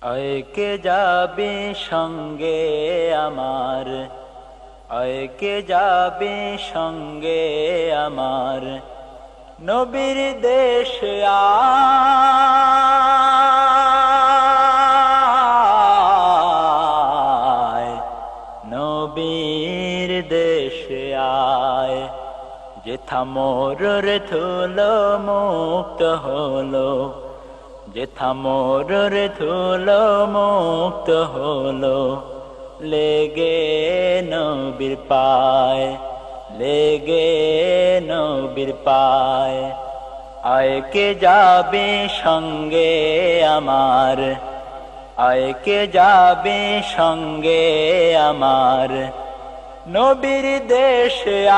আয় কে যাবে সঙ্গে আমার, আয় কে যাবে সঙ্গে আমার, নবীর দেশে আয়, নবীর দেশে আয়। যেথা মোর ধুলো মুক্ত হলো, যেথা মোর ধুলো মুক্ত হলো, লেগে নবীর পায়, লেগে নবীর পায়। আয় কে যাবে সঙ্গে আমার, আয় কে যাবে সঙ্গে আমার, নবীর দেশে আয়,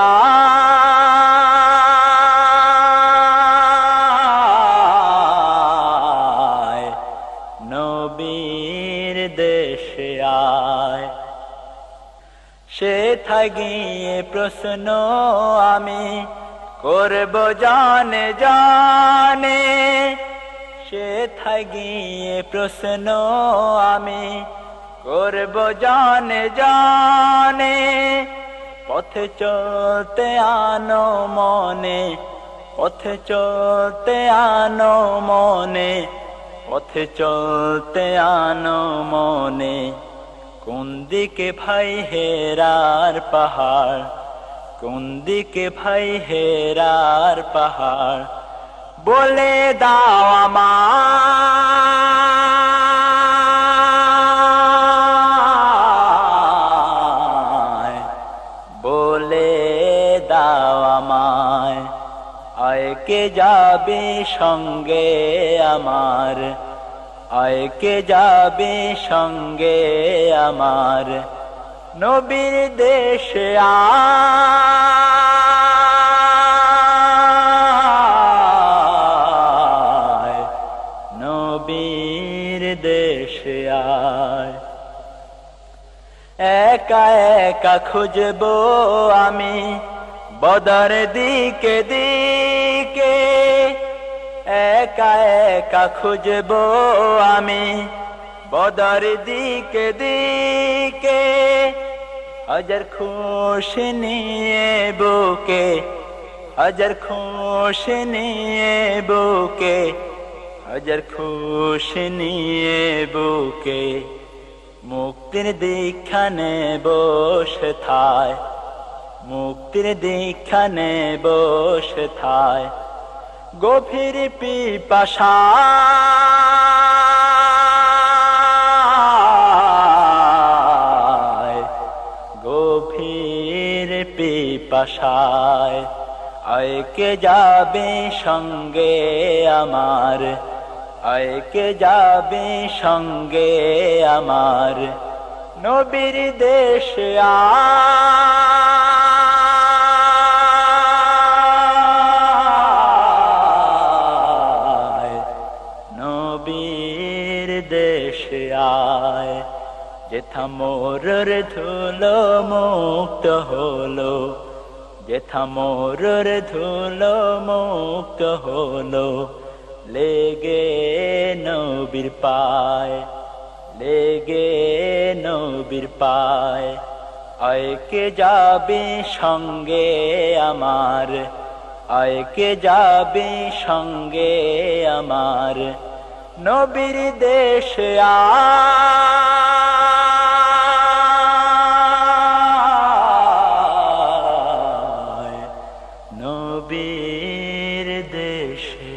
নবীর দেশে আয়। সেথায় গিয়ে প্রশ্ন আমি করব জানে জানে, সেথায় গিয়ে প্রশ্ন আমি করব জানে জানে। পথে চলতে আনো মনে, পথে চলতে আনো মনে, পথে চলতে আনো মনে। কোন দিকে ভাই হেরার পাহাড়, কোন দিকে ভাই হেরার পাহাড়, বলে দাও আমায়, বলে দাও আমায়। আয় কে যাবে সঙ্গে আমার, আয় কে যাবে সঙ্গে আমার, নবীর দেশে আয়, নবীর দেশে আয়। একা একা খুঁজবো আমি বদর দিকে দিকে, একা একা খুঁজবো আমি বদর দিকে দিকে। হাজার খুশি নিয়ে বুকে, হাজার খুশি নিয়ে বুকে, হাজার খুশি নিয়ে বুকে। মুক্তির দীক্ষা নেব সেথায়, মুক্তির দীক্ষা নেব সেথায়। গভীর পিপাসায়, গভীর পিপাসায়। আয় কে যাবে সঙ্গে আমার, আয় কে যাবে সঙ্গে আমার, নবীর দেশে আয়, নবীর দেশে আয়। যেথা মোর ধুলো মুক্ত হলো, যেথা মোর ধুলো মুক্ত হলো, লেগে নবীর পায়, লেগে নবীর পায়। আয় কে যাবে সঙ্গে আমার, আয় কে যাবে সঙ্গে আমার, নবীর দেশে আয়, নবীর দেশে